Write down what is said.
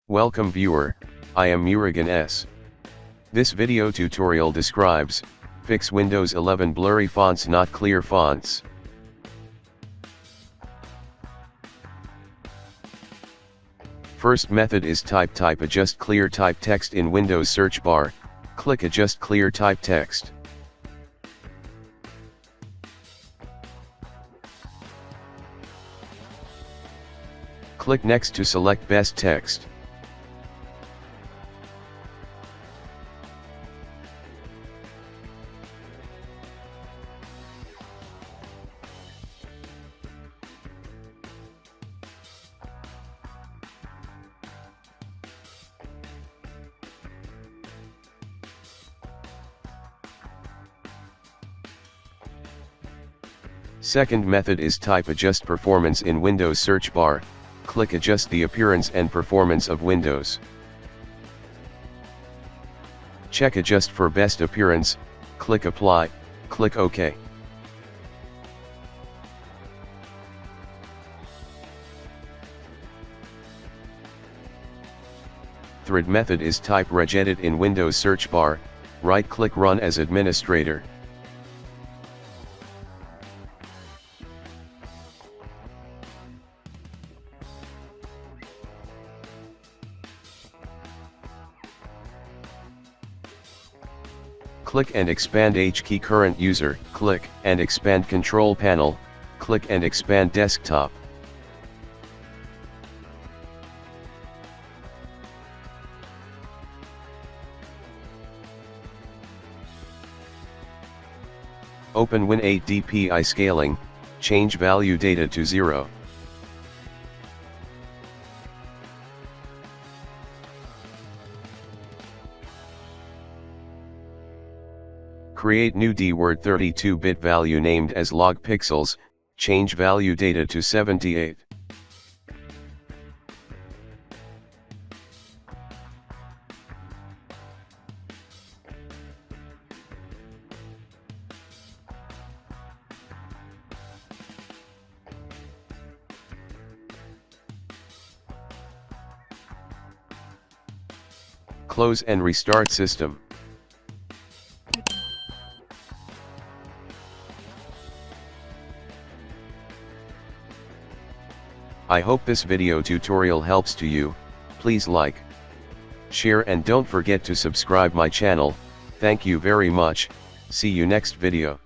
Welcome viewer, I am Murugan S. This video tutorial describes, fix Windows 11 blurry fonts not clear fonts. First method is type adjust clear type text in Windows search bar, click adjust clear type text. Click next to select best text. Second method is type adjust performance in Windows search bar, click adjust the appearance and performance of Windows. Check adjust for best appearance, click apply, click OK. Third method is type regedit in Windows search bar, right click run as administrator. Click and expand H key current user, click and expand control panel, click and expand desktop. Open Win8 DPI scaling, change value data to 0. Create new DWord 32-bit value named as log pixels, change value data to 78. Close and restart system. I hope this video tutorial helps to you. Please like, share and don't forget to subscribe my channel. Thank you very much. See you next video.